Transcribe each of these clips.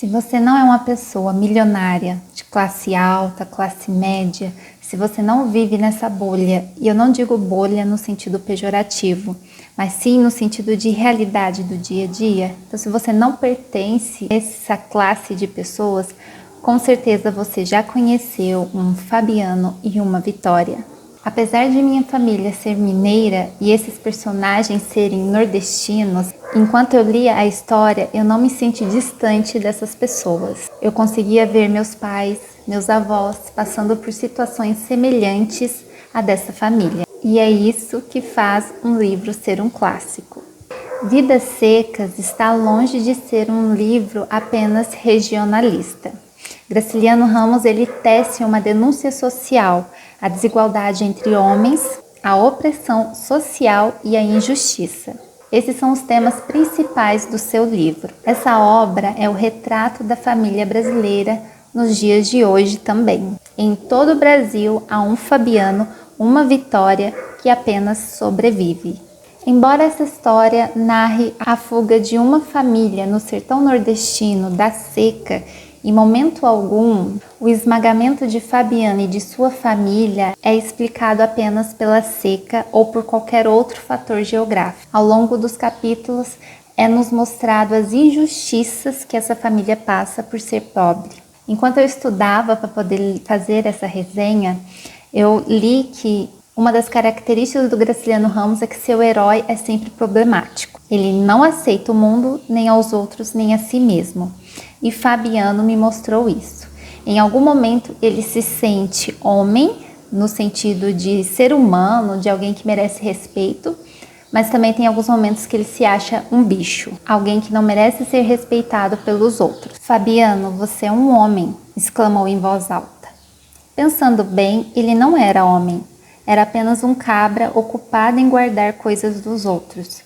Se você não é uma pessoa milionária, de classe alta, classe média, se você não vive nessa bolha, e eu não digo bolha no sentido pejorativo, mas sim no sentido de realidade do dia a dia, então se você não pertence a essa classe de pessoas, com certeza você já conheceu um Fabiano e uma Vitória. Apesar de minha família ser mineira e esses personagens serem nordestinos, enquanto eu lia a história, eu não me senti distante dessas pessoas. Eu conseguia ver meus pais, meus avós passando por situações semelhantes à dessa família. E é isso que faz um livro ser um clássico. Vidas Secas está longe de ser um livro apenas regionalista. Graciliano Ramos ele tece uma denúncia social, a desigualdade entre homens, a opressão social e a injustiça. Esses são os temas principais do seu livro. Essa obra é o retrato da família brasileira nos dias de hoje também. Em todo o Brasil há um Fabiano, uma Vitória que apenas sobrevive. Embora essa história narre a fuga de uma família no sertão nordestino da seca, em momento algum, o esmagamento de Fabiano e de sua família é explicado apenas pela seca ou por qualquer outro fator geográfico. Ao longo dos capítulos, é-nos mostrado as injustiças que essa família passa por ser pobre. Enquanto eu estudava para poder fazer essa resenha, eu li que uma das características do Graciliano Ramos é que seu herói é sempre problemático. Ele não aceita o mundo, nem aos outros, nem a si mesmo. E Fabiano me mostrou isso. Em algum momento ele se sente homem, no sentido de ser humano, de alguém que merece respeito, mas também tem alguns momentos que ele se acha um bicho, alguém que não merece ser respeitado pelos outros. Fabiano, você é um homem, exclamou em voz alta. Pensando bem, ele não era homem, era apenas um cabra ocupado em guardar coisas dos outros.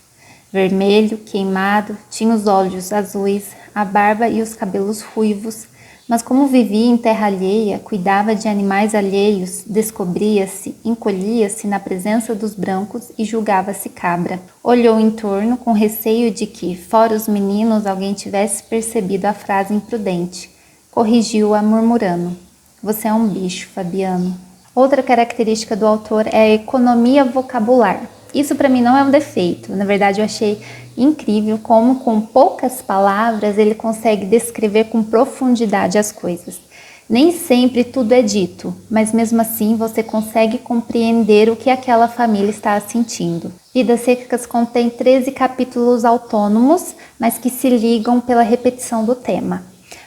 Vermelho, queimado, tinha os olhos azuis, a barba e os cabelos ruivos, mas como vivia em terra alheia, cuidava de animais alheios, descobria-se, encolhia-se na presença dos brancos e julgava-se cabra. Olhou em torno com receio de que, fora os meninos, alguém tivesse percebido a frase imprudente. Corrigiu-a murmurando: "Você é um bicho, Fabiano." Outra característica do autor é a economia vocabular. Isso para mim não é um defeito, na verdade eu achei incrível como com poucas palavras ele consegue descrever com profundidade as coisas. Nem sempre tudo é dito, mas mesmo assim você consegue compreender o que aquela família está sentindo. Vidas Secas contém 13 capítulos autônomos, mas que se ligam pela repetição do tema.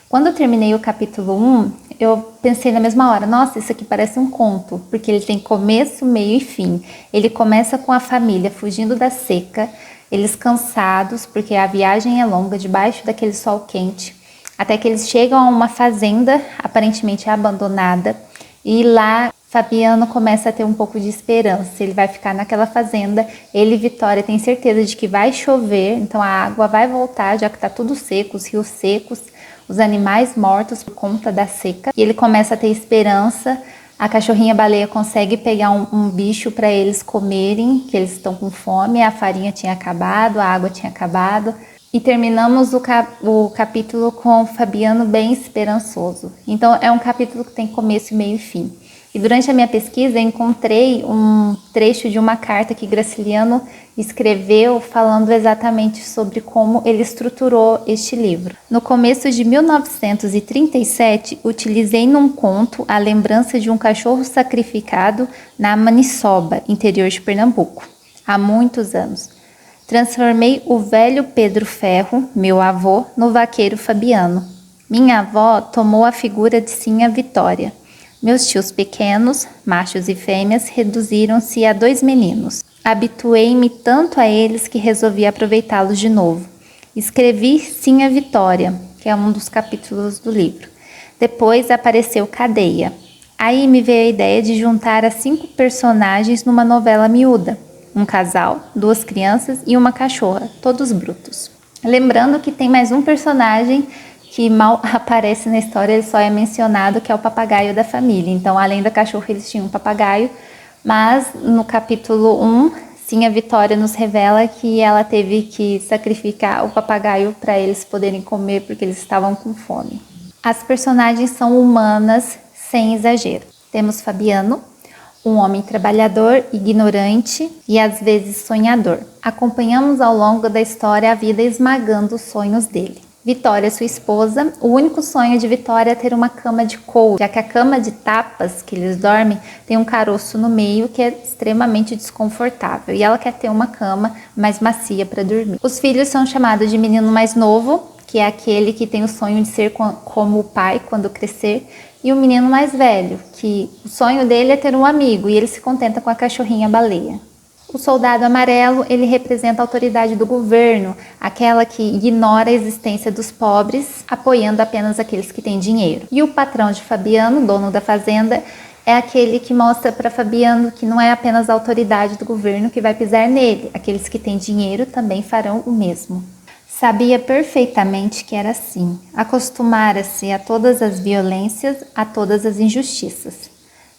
Quando eu terminei o capítulo 1, eu pensei na mesma hora, nossa, isso aqui parece um conto, porque ele tem começo, meio e fim. Ele começa com a família fugindo da seca, eles cansados, porque a viagem é longa, debaixo daquele sol quente, até que eles chegam a uma fazenda, aparentemente abandonada, e lá Fabiano começa a ter um pouco de esperança. Ele vai ficar naquela fazenda, ele e Vitória têm certeza de que vai chover, então a água vai voltar, já que está tudo seco, os rios secos, os animais mortos por conta da seca, e ele começa a ter esperança. A cachorrinha baleia consegue pegar um bicho para eles comerem, que eles estão com fome, a farinha tinha acabado, a água tinha acabado, e terminamos o capítulo com o Fabiano bem esperançoso. Então é um capítulo que tem começo, meio e fim. E durante a minha pesquisa eu encontrei um trecho de uma carta que Graciliano escreveu falando exatamente sobre como ele estruturou este livro. No começo de 1937, utilizei num conto a lembrança de um cachorro sacrificado na Maniçoba, interior de Pernambuco, há muitos anos. Transformei o velho Pedro Ferro, meu avô, no vaqueiro Fabiano. Minha avó tomou a figura de Sinha Vitória. Meus tios pequenos, machos e fêmeas, reduziram-se a 2 meninos. Habituei-me tanto a eles que resolvi aproveitá-los de novo. Escrevi Sinha Vitória, que é um dos capítulos do livro. Depois apareceu Cadeia. Aí me veio a ideia de juntar as 5 personagens numa novela miúda. Um casal, 2 crianças e uma cachorra, todos brutos. Lembrando que tem mais um personagem que mal aparece na história, ele só é mencionado, que é o papagaio da família. Então, além da cachorra, eles tinham um papagaio, mas no capítulo 1 Sim, a Vitória nos revela que ela teve que sacrificar o papagaio para eles poderem comer porque eles estavam com fome. As personagens são humanas, sem exagero. Temos Fabiano, um homem trabalhador, ignorante e às vezes sonhador. Acompanhamos ao longo da história a vida esmagando os sonhos dele. Vitória, sua esposa, o único sonho de Vitória é ter uma cama de couro, já que a cama de tapas que eles dormem tem um caroço no meio que é extremamente desconfortável e ela quer ter uma cama mais macia para dormir. Os filhos são chamados de menino mais novo, que é aquele que tem o sonho de ser como o pai quando crescer, e o menino mais velho, que o sonho dele é ter um amigo e ele se contenta com a cachorrinha baleia. O soldado amarelo, ele representa a autoridade do governo, aquela que ignora a existência dos pobres, apoiando apenas aqueles que têm dinheiro. E o patrão de Fabiano, dono da fazenda, é aquele que mostra para Fabiano que não é apenas a autoridade do governo que vai pisar nele, aqueles que têm dinheiro também farão o mesmo. Sabia perfeitamente que era assim, acostumara-se a todas as violências, a todas as injustiças.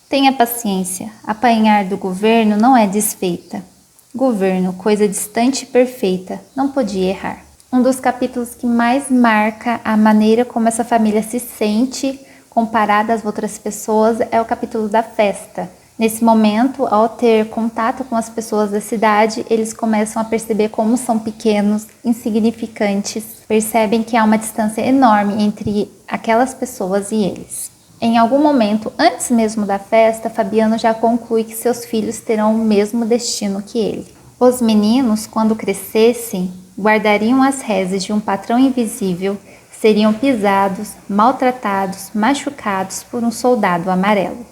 Tenha paciência, apanhar do governo não é desfeita. Governo, coisa distante e perfeita, não podia errar. Um dos capítulos que mais marca a maneira como essa família se sente comparada às outras pessoas é o capítulo da festa. Nesse momento, ao ter contato com as pessoas da cidade, eles começam a perceber como são pequenos, insignificantes, percebem que há uma distância enorme entre aquelas pessoas e eles. Em algum momento, antes mesmo da festa, Fabiano já conclui que seus filhos terão o mesmo destino que ele. Os meninos, quando crescessem, guardariam as rezes de um patrão invisível, seriam pisados, maltratados, machucados por um soldado amarelo.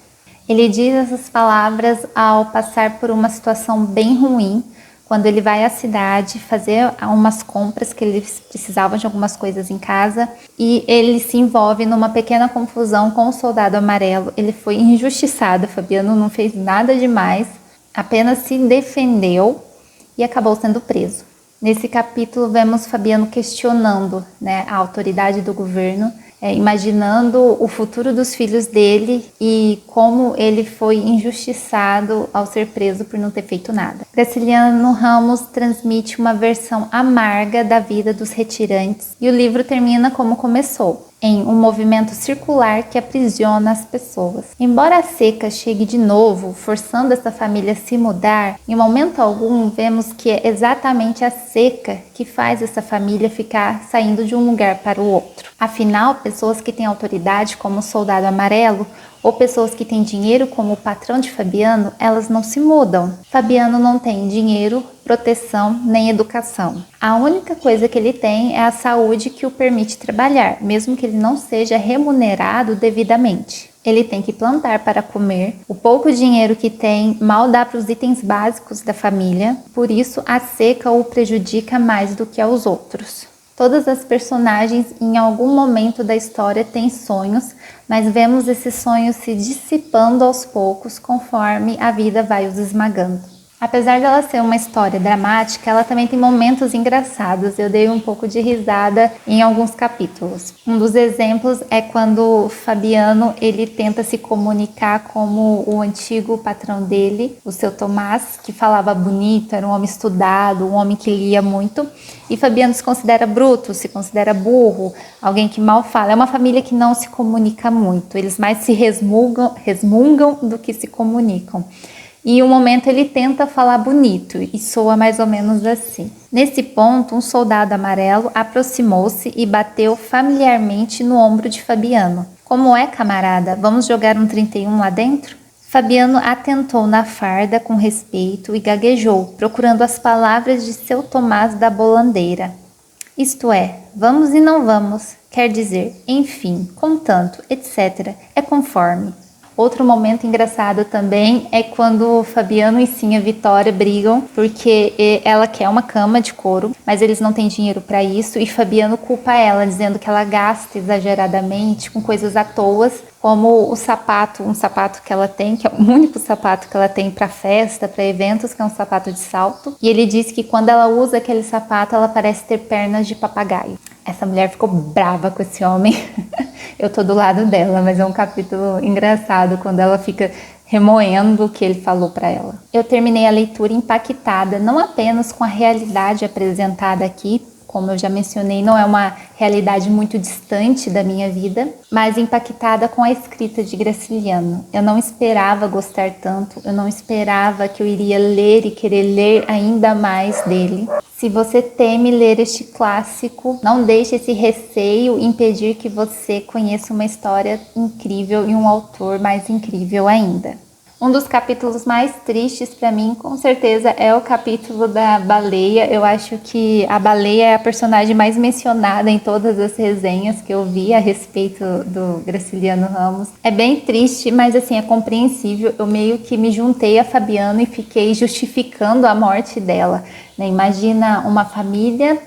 Ele diz essas palavras ao passar por uma situação bem ruim, quando ele vai à cidade fazer umas compras que eles precisavam de algumas coisas em casa e ele se envolve numa pequena confusão com o soldado amarelo. Ele foi injustiçado, Fabiano não fez nada demais, apenas se defendeu e acabou sendo preso. Nesse capítulo vemos Fabiano questionando, a autoridade do governo, imaginando o futuro dos filhos dele e como ele foi injustiçado ao ser preso por não ter feito nada. Graciliano Ramos transmite uma versão amarga da vida dos retirantes e o livro termina como começou, em um movimento circular que aprisiona as pessoas. Embora a seca chegue de novo, forçando essa família a se mudar, em momento algum vemos que é exatamente a seca que faz essa família ficar saindo de um lugar para o outro. Afinal, pessoas que têm autoridade, como o soldado amarelo, ou pessoas que têm dinheiro, como o patrão de Fabiano, elas não se mudam. Fabiano não tem dinheiro, proteção nem educação. A única coisa que ele tem é a saúde que o permite trabalhar, mesmo que ele não seja remunerado devidamente. Ele tem que plantar para comer, o pouco dinheiro que tem mal dá para os itens básicos da família, por isso a seca o prejudica mais do que aos outros. Todas as personagens em algum momento da história têm sonhos, mas vemos esses sonhos se dissipando aos poucos conforme a vida vai os esmagando. Apesar dela ser uma história dramática, ela também tem momentos engraçados. Eu dei um pouco de risada em alguns capítulos. Um dos exemplos é quando Fabiano ele tenta se comunicar como o antigo patrão dele, o seu Tomás, que falava bonito, era um homem estudado, um homem que lia muito. E Fabiano se considera bruto, se considera burro, alguém que mal fala. É uma família que não se comunica muito. Eles mais se resmungam do que se comunicam. E um momento ele tenta falar bonito e soa mais ou menos assim. Nesse ponto, um soldado amarelo aproximou-se e bateu familiarmente no ombro de Fabiano. Como é, camarada? Vamos jogar um 31 lá dentro? Fabiano atentou na farda com respeito e gaguejou, procurando as palavras de seu Tomás da bolandeira. Isto é, vamos e não vamos, quer dizer, enfim, contanto, etc. É conforme. Outro momento engraçado também é quando Fabiano e sim a Vitória brigam porque ela quer uma cama de couro, mas eles não têm dinheiro para isso e Fabiano culpa ela, dizendo que ela gasta exageradamente com coisas à toa, como um sapato que ela tem, que é o único sapato que ela tem para festa, para eventos, que é um sapato de salto. E ele diz que quando ela usa aquele sapato, ela parece ter pernas de papagaio. Essa mulher ficou brava com esse homem. Eu tô do lado dela, mas é um capítulo engraçado quando ela fica remoendo o que ele falou para ela. Eu terminei a leitura impactada, não apenas com a realidade apresentada aqui, como eu já mencionei, não é uma realidade muito distante da minha vida, mas impactada com a escrita de Graciliano. Eu não esperava gostar tanto, eu não esperava que eu iria ler e querer ler ainda mais dele. Se você teme ler este clássico, não deixe esse receio impedir que você conheça uma história incrível e um autor mais incrível ainda. Um dos capítulos mais tristes para mim, com certeza, é o capítulo da baleia. Eu acho que a baleia é a personagem mais mencionada em todas as resenhas que eu vi a respeito do Graciliano Ramos. É bem triste, mas assim, é compreensível. Eu meio que me juntei a Fabiana e fiquei justificando a morte dela, né? Imagina uma família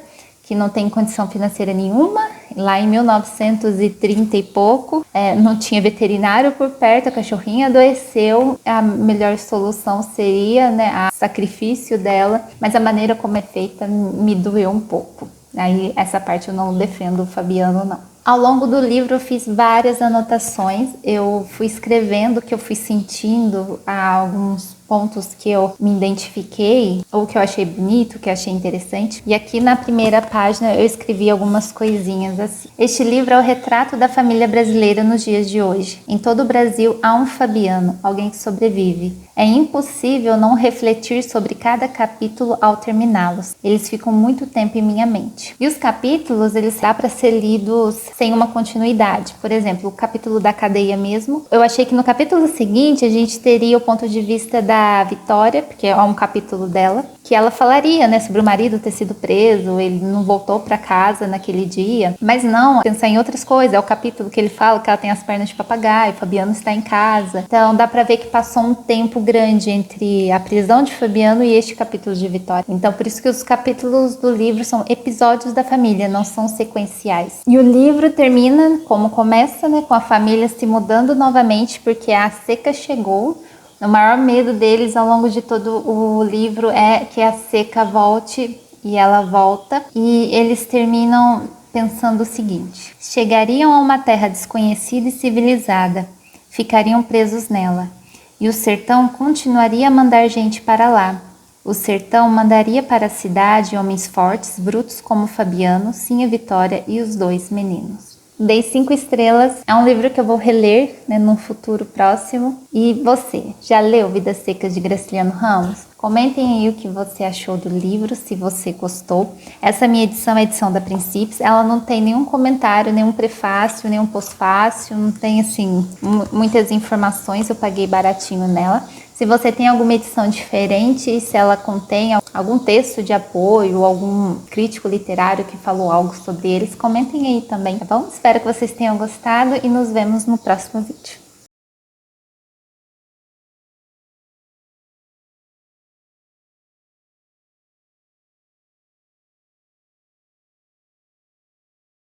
que não tem condição financeira nenhuma, lá em 1930 e pouco, não tinha veterinário por perto, a cachorrinha adoeceu, a melhor solução seria, né, o sacrifício dela, mas a maneira como é feita me doeu um pouco. Aí essa parte eu não defendo o Fabiano, não. Ao longo do livro eu fiz várias anotações, eu fui escrevendo o que eu fui sentindo, alguns pontos que eu me identifiquei, ou que eu achei bonito, que eu achei interessante. E aqui na primeira página eu escrevi algumas coisinhas assim. Este livro é o retrato da família brasileira nos dias de hoje. Em todo o Brasil há um Fabiano, alguém que sobrevive. É impossível não refletir sobre cada capítulo ao terminá-los. Eles ficam muito tempo em minha mente. E os capítulos, eles dá para ser lidos sem uma continuidade. Por exemplo, o capítulo da cadeia mesmo. Eu achei que no capítulo seguinte a gente teria o ponto de vista da Vitória, porque é um capítulo dela, que ela falaria, né, sobre o marido ter sido preso, ele não voltou para casa naquele dia. Mas não, pensar em outras coisas. É o capítulo que ele fala que ela tem as pernas de papagaio, o Fabiano está em casa. Então dá para ver que passou um tempo grande entre a prisão de Fabiano e este capítulo de Vitória. Então por isso que os capítulos do livro são episódios da família, não são sequenciais. E o livro termina como começa, né, com a família se mudando novamente porque a seca chegou. O maior medo deles ao longo de todo o livro é que a seca volte, e ela volta. E eles terminam pensando o seguinte: chegariam a uma terra desconhecida e civilizada, ficariam presos nela. E o sertão continuaria a mandar gente para lá. O sertão mandaria para a cidade homens fortes, brutos como Fabiano, Sinha Vitória e os dois meninos. Dei 5 estrelas, é um livro que eu vou reler, né, num futuro próximo. E você, já leu Vidas Secas de Graciliano Ramos? Comentem aí o que você achou do livro, se você gostou. Essa minha edição é a edição da Princípios, ela não tem nenhum comentário, nenhum prefácio, nenhum pós-fácio, não tem assim muitas informações, eu paguei baratinho nela. Se você tem alguma edição diferente, se ela contém algum texto de apoio, algum crítico literário que falou algo sobre eles, comentem aí também, tá bom? Espero que vocês tenham gostado e nos vemos no próximo vídeo.